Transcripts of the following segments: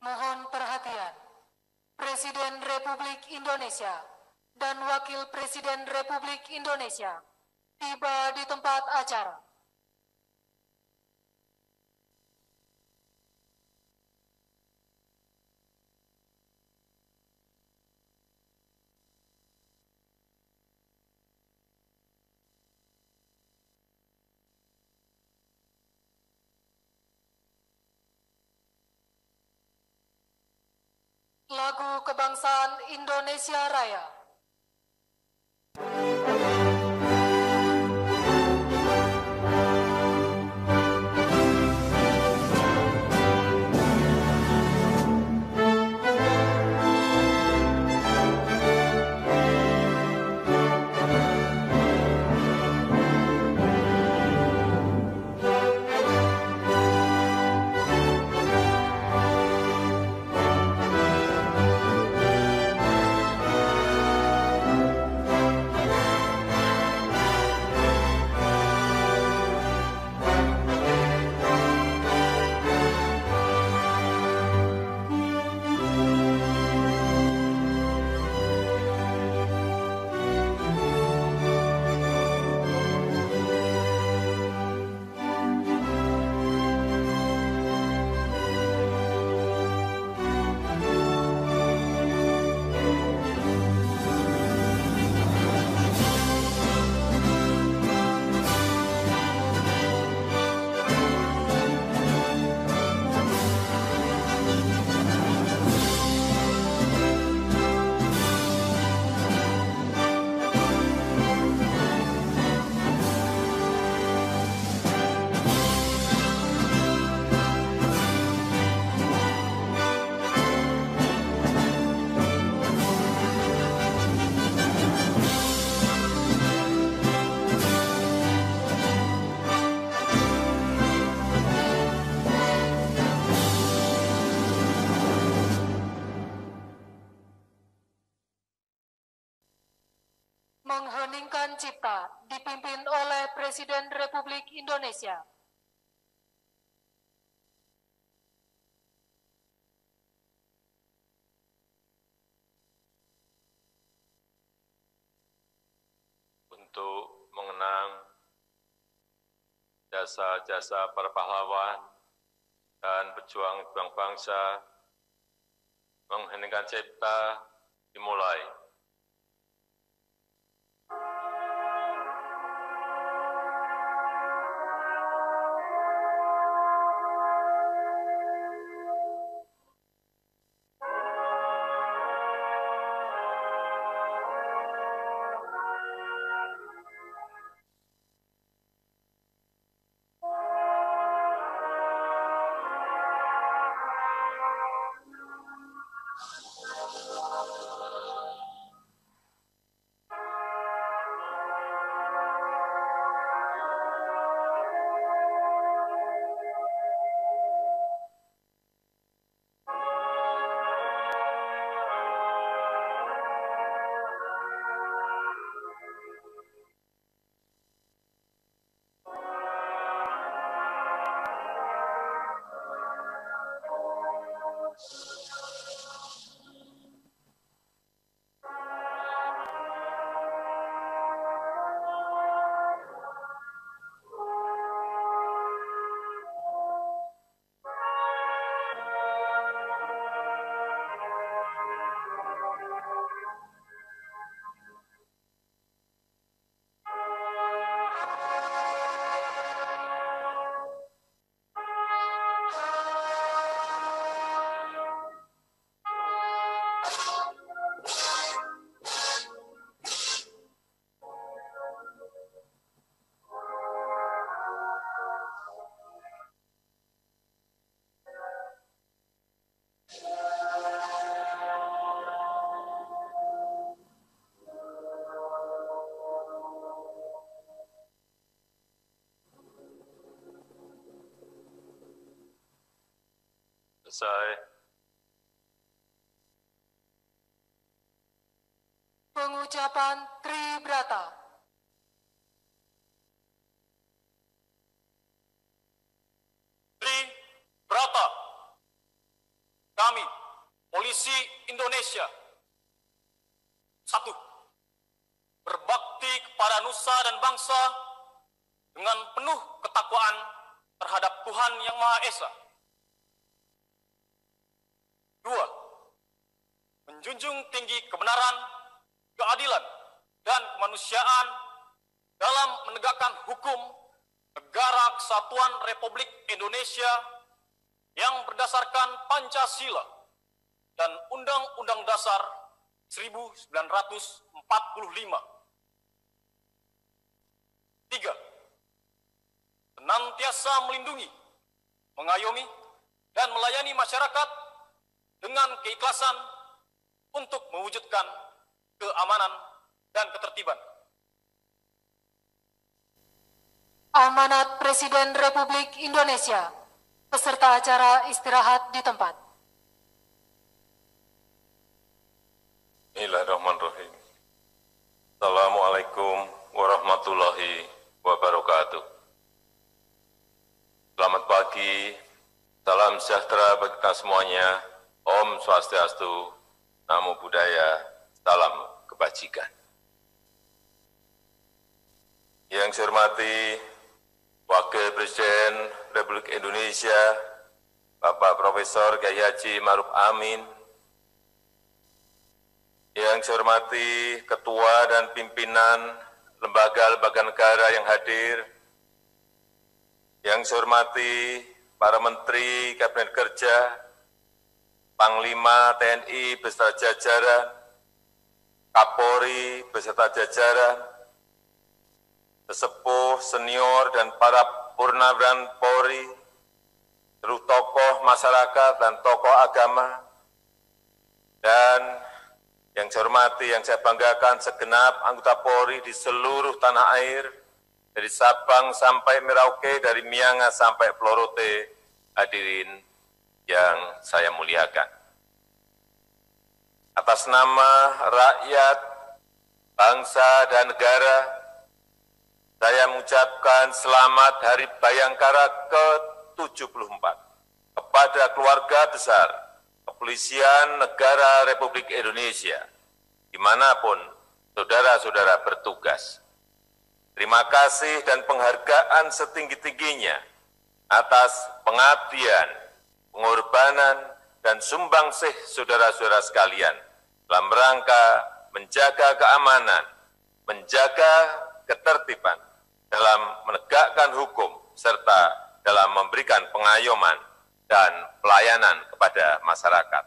Mohon perhatian, Presiden Republik Indonesia dan Wakil Presiden Republik Indonesia tiba di tempat acara. Lagu Kebangsaan Indonesia Raya. Mengheningkan Cipta dipimpin oleh Presiden Republik Indonesia. Untuk mengenang jasa-jasa para pahlawan dan pejuang bangsa, mengheningkan Cipta dimulai. Selesai. Pengucapan Tribrata. Tribrata. Kami visi Indonesia. 1. Berbakti kepada nusa dan bangsa dengan penuh ketakwaan terhadap Tuhan Yang Maha Esa. 2. Menjunjung tinggi kebenaran, keadilan, dan kemanusiaan dalam menegakkan hukum Negara Kesatuan Republik Indonesia yang berdasarkan Pancasila dan Undang-Undang Dasar 1945. 3. Senantiasa melindungi, mengayomi, dan melayani masyarakat dengan keikhlasan untuk mewujudkan keamanan dan ketertiban. Amanat Presiden Republik Indonesia. Peserta acara istirahat di tempat. Bismillahirrahmanirrahim. Assalamualaikum warahmatullahi wabarakatuh. Selamat pagi, salam sejahtera bagi kita semuanya. Om Swastiastu, Namo Buddhaya, salam kebajikan. Yang saya hormati Wakil Presiden Republik Indonesia, Bapak Profesor Kiai Haji Ma'ruf Amin. Yang saya hormati Ketua dan Pimpinan Lembaga-Lembaga Negara yang hadir. Yang saya hormati para Menteri Kabinet Kerja, Panglima TNI beserta jajaran, Kapolri beserta jajaran, sesepuh, senior, dan para purnawiran Polri, seluruh tokoh masyarakat dan tokoh agama, dan yang saya hormati, yang saya banggakan segenap anggota Polri di seluruh tanah air, dari Sabang sampai Merauke, dari Miangas sampai Pulau Rote, hadirin yang saya muliakan. Atas nama rakyat, bangsa, dan negara, saya mengucapkan selamat Hari Bayangkara ke-74 kepada keluarga besar Kepolisian Negara Republik Indonesia, dimanapun saudara-saudara bertugas. Terima kasih dan penghargaan setinggi-tingginya atas pengabdian, pengorbanan, dan sumbangsih saudara-saudara sekalian dalam rangka menjaga keamanan, menjaga ketertiban, dalam menegakkan hukum, serta dalam memberikan pengayoman dan pelayanan kepada masyarakat.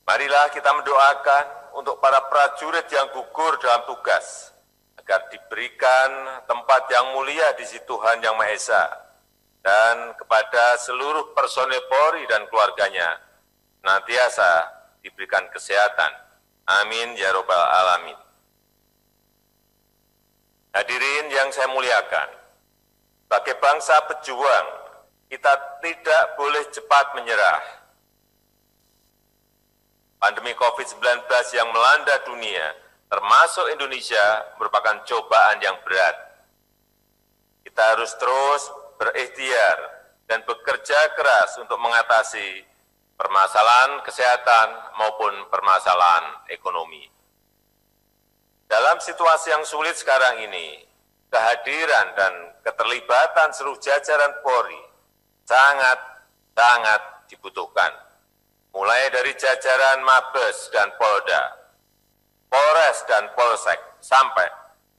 Marilah kita mendoakan untuk para prajurit yang gugur dalam tugas, agar diberikan tempat yang mulia di sisi Tuhan Yang Maha Esa, dan kepada seluruh personil Polri dan keluarganya, senantiasa diberikan kesehatan. Amin ya Rabbal Alamin. Hadirin yang saya muliakan, sebagai bangsa pejuang, kita tidak boleh cepat menyerah. Pandemi COVID-19 yang melanda dunia, termasuk Indonesia, merupakan cobaan yang berat. Kita harus terus berikhtiar dan bekerja keras untuk mengatasi permasalahan kesehatan maupun permasalahan ekonomi. Dalam situasi yang sulit sekarang ini, kehadiran dan keterlibatan seluruh jajaran Polri sangat dibutuhkan. Mulai dari jajaran Mabes dan Polda, Polres dan Polsek, sampai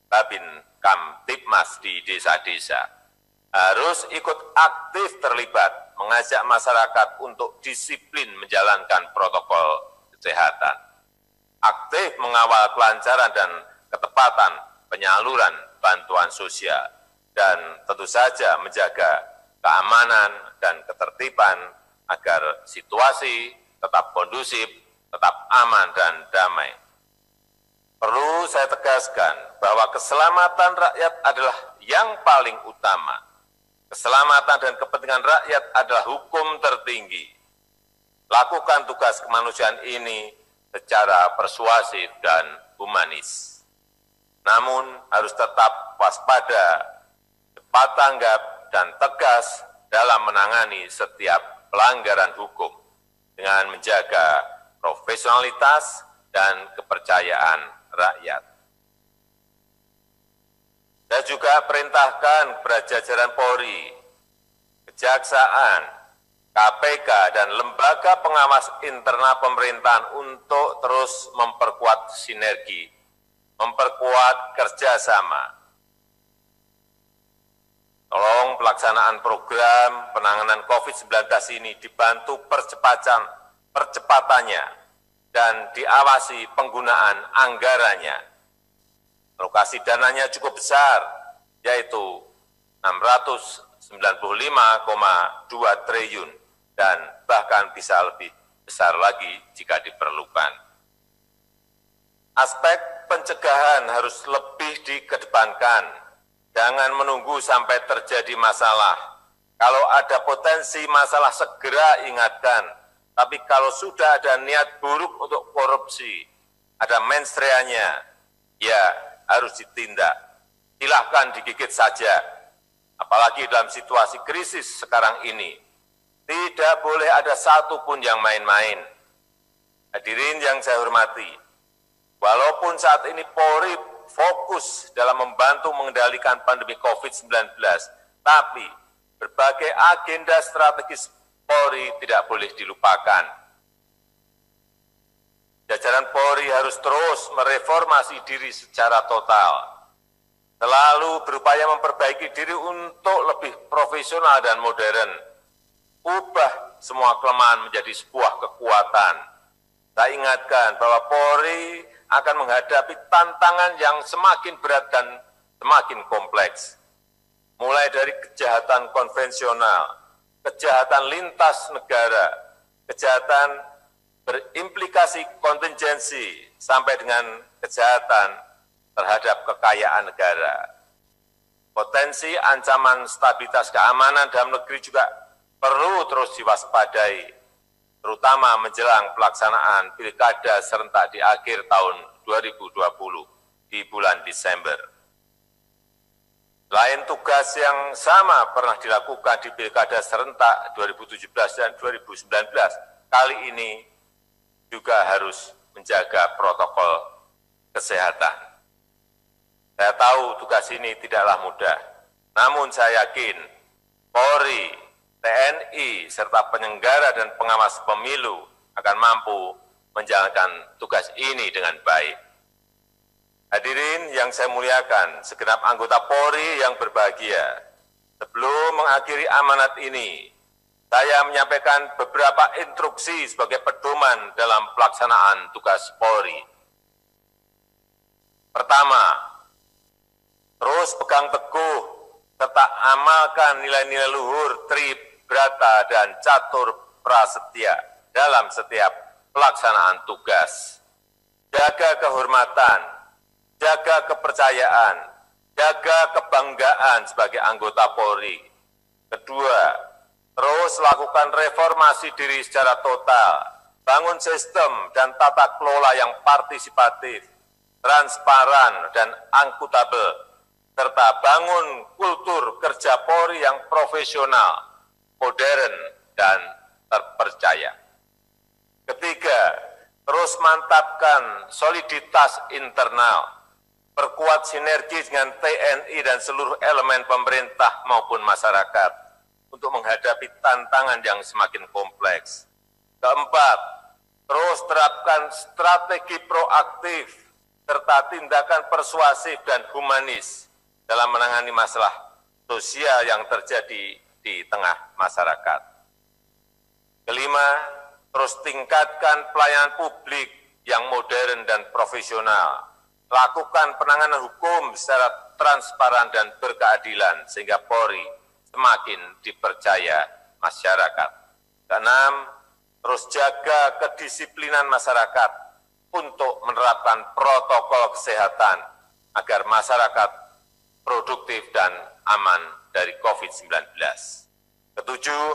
Babin Kamtibmas di desa-desa, harus ikut aktif terlibat, mengajak masyarakat untuk disiplin menjalankan protokol kesehatan, aktif mengawal kelancaran dan ketepatan penyaluran bantuan sosial, dan tentu saja menjaga keamanan dan ketertiban agar situasi tetap kondusif, tetap aman dan damai. Perlu saya tegaskan bahwa keselamatan rakyat adalah yang paling utama. Keselamatan dan kepentingan rakyat adalah hukum tertinggi. Lakukan tugas kemanusiaan ini secara persuasif dan humanis. Namun harus tetap waspada, cepat tanggap, dan tegas dalam menangani setiap pelanggaran hukum. dengan menjaga profesionalitas dan kepercayaan rakyat. Saya juga perintahkan kepada jajaran Polri, Kejaksaan, KPK, dan lembaga pengawas internal pemerintahan untuk terus memperkuat sinergi, memperkuat kerjasama. Tolong pelaksanaan program penanganan COVID-19 ini dibantu percepatannya dan diawasi penggunaan anggarannya. Alokasi dananya cukup besar, yaitu 695,2 triliun dan bahkan bisa lebih besar lagi jika diperlukan. Aspek pencegahan harus lebih dikedepankan. Jangan menunggu sampai terjadi masalah. Kalau ada potensi masalah segera ingatkan. Tapi kalau sudah ada niat buruk untuk korupsi, ada mensreanya, ya harus ditindak. Silahkan digigit saja. Apalagi dalam situasi krisis sekarang ini. Tidak boleh ada satu pun yang main-main. Hadirin yang saya hormati, walaupun saat ini Polri fokus dalam membantu mengendalikan pandemi COVID-19, tapi berbagai agenda strategis Polri tidak boleh dilupakan. Jajaran Polri harus terus mereformasi diri secara total, selalu berupaya memperbaiki diri untuk lebih profesional dan modern, ubah semua kelemahan menjadi sebuah kekuatan. Saya ingatkan bahwa Polri akan menghadapi tantangan yang semakin berat dan semakin kompleks. Mulai dari kejahatan konvensional, kejahatan lintas negara, kejahatan berimplikasi kontingensi, sampai dengan kejahatan terhadap kekayaan negara. Potensi ancaman stabilitas keamanan dalam negeri juga perlu terus diwaspadai, terutama menjelang pelaksanaan pilkada serentak di akhir tahun 2020 di bulan Desember. Selain tugas yang sama pernah dilakukan di pilkada serentak 2017 dan 2019, kali ini juga harus menjaga protokol kesehatan. Saya tahu tugas ini tidaklah mudah, namun saya yakin Polri, TNI, serta penyelenggara dan pengawas pemilu akan mampu menjalankan tugas ini dengan baik. Hadirin yang saya muliakan, segenap anggota Polri yang berbahagia, sebelum mengakhiri amanat ini, saya menyampaikan beberapa instruksi sebagai pedoman dalam pelaksanaan tugas Polri. Pertama, terus pegang teguh serta amalkan nilai-nilai luhur, Tribrata dan Catur Prasetya dalam setiap pelaksanaan tugas. Jaga kehormatan, jaga kepercayaan, jaga kebanggaan sebagai anggota Polri. Kedua, terus lakukan reformasi diri secara total, bangun sistem dan tata kelola yang partisipatif, transparan dan akuntabel, serta bangun kultur kerja Polri yang profesional, modern, dan terpercaya. Ketiga, terus mantapkan soliditas internal, perkuat sinergi dengan TNI dan seluruh elemen pemerintah maupun masyarakat untuk menghadapi tantangan yang semakin kompleks. Keempat, terus terapkan strategi proaktif serta tindakan persuasif dan humanis dalam menangani masalah sosial yang terjadi di tengah masyarakat. Kelima, terus tingkatkan pelayanan publik yang modern dan profesional. Lakukan penanganan hukum secara transparan dan berkeadilan sehingga Polri semakin dipercaya masyarakat. Keenam, terus jaga kedisiplinan masyarakat untuk menerapkan protokol kesehatan agar masyarakat produktif dan aman dari COVID-19. Ketujuh,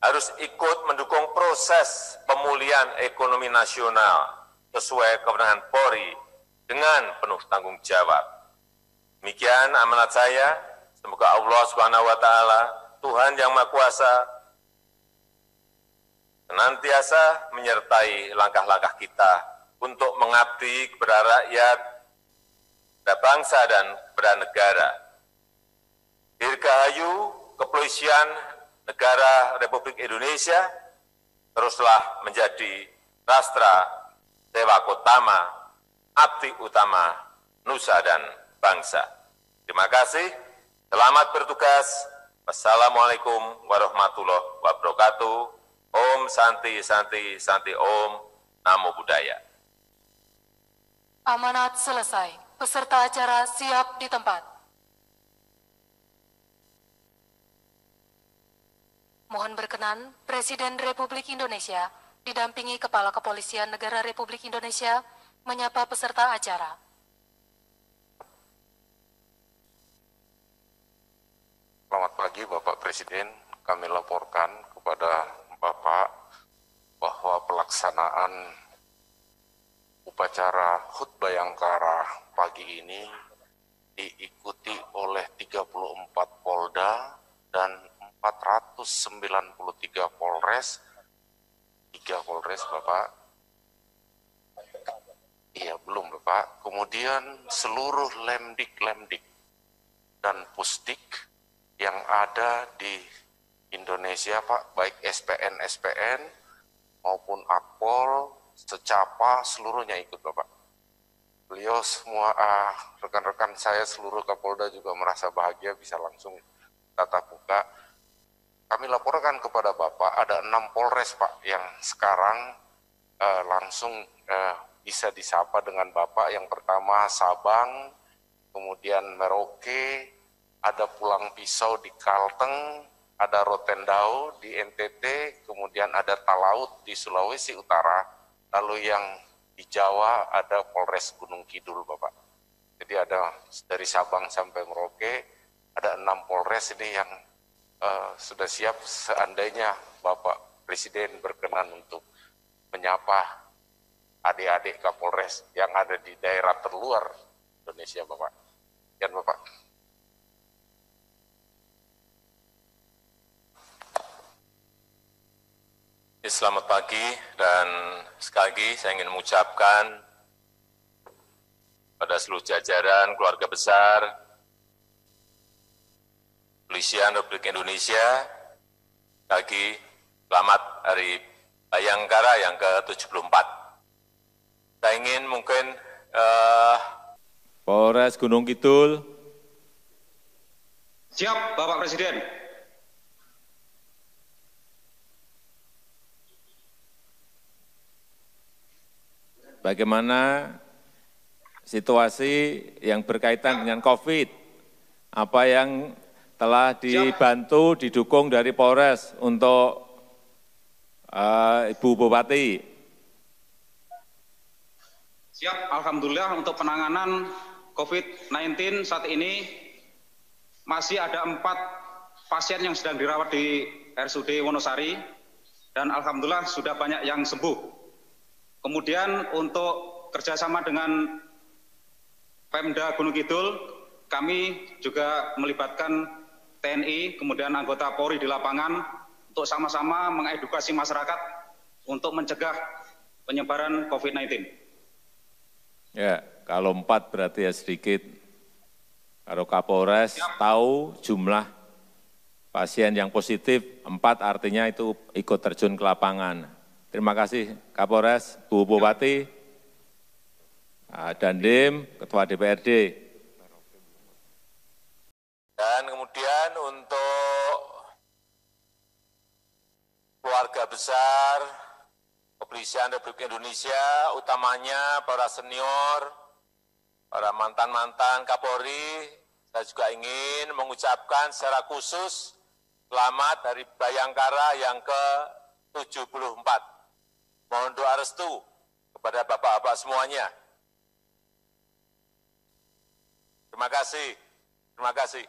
harus ikut mendukung proses pemulihan ekonomi nasional sesuai kewenangan Polri dengan penuh tanggung jawab. Demikian amanat saya. Semoga Allah Subhanahu wa Ta'ala, Tuhan yang Maha Kuasa, senantiasa menyertai langkah-langkah kita untuk mengabdi kepada rakyat, kepada bangsa, dan kepada negara. Dirgahayu Kepolisian Negara Republik Indonesia teruslah menjadi rastra sewakotama, abdi utama nusa dan bangsa. Terima kasih, selamat bertugas. Wassalamualaikum warahmatullahi wabarakatuh. Om Santi Santi Santi Om, Namo Buddhaya. Amanat selesai. Peserta acara siap di tempat. Mohon berkenan, Presiden Republik Indonesia didampingi Kepala Kepolisian Negara Republik Indonesia menyapa peserta acara. Selamat pagi Bapak Presiden, kami laporkan kepada Bapak bahwa pelaksanaan upacara HUT Bayangkara pagi ini diikuti oleh 34 Polda dan 493 Polres, 3 Polres Bapak, iya belum Bapak, kemudian seluruh Lemdik dan Pusdik yang ada di Indonesia Pak, baik SPN maupun Akpol, Secapa, seluruhnya ikut Bapak. Beliau semua, rekan-rekan saya seluruh Kapolda juga merasa bahagia bisa langsung tatap muka. Kami laporkan kepada Bapak ada 6 Polres Pak yang sekarang langsung bisa disapa dengan Bapak. Yang pertama Sabang, kemudian Merauke, ada Pulang Pisau di Kalteng, ada Rotendao di NTT, kemudian ada Talaut di Sulawesi Utara, lalu yang di Jawa ada Polres Gunung Kidul Bapak. Jadi ada dari Sabang sampai Merauke, ada 6 Polres ini yang sudah siap seandainya Bapak Presiden berkenan untuk menyapa adik-adik Kapolres yang ada di daerah terluar Indonesia Bapak. Sekian Bapak. Selamat pagi, dan sekali lagi saya ingin mengucapkan pada seluruh jajaran keluarga besar Kepolisian Republik Indonesia, lagi selamat Hari Bayangkara yang ke-74. Saya ingin mungkin Polres Gunung Kidul. Siap, Bapak Presiden. Bagaimana situasi yang berkaitan dengan COVID? Apa yang telah dibantu, didukung dari Polres untuk Ibu Bupati? Siap, Alhamdulillah untuk penanganan COVID-19 saat ini masih ada 4 pasien yang sedang dirawat di RSUD Wonosari dan Alhamdulillah sudah banyak yang sembuh. Kemudian untuk kerjasama dengan Pemda Gunung Kidul, kami juga melibatkan TNI, kemudian anggota Polri di lapangan untuk sama-sama mengedukasi masyarakat untuk mencegah penyebaran COVID-19. Ya, kalau 4 berarti ya sedikit. Kalau Kapolres tahu jumlah pasien yang positif, 4 artinya itu ikut terjun ke lapangan. Terima kasih Kapolres, Bu Bupati, Dandim, Ketua DPRD. dan kemudian untuk keluarga besar Kepolisian Republik Indonesia, utamanya para senior, para mantan-mantan Kapolri, saya juga ingin mengucapkan secara khusus selamat Hari Bayangkara yang ke-74. Mohon doa restu kepada Bapak-Bapak semuanya. Terima kasih. Terima kasih.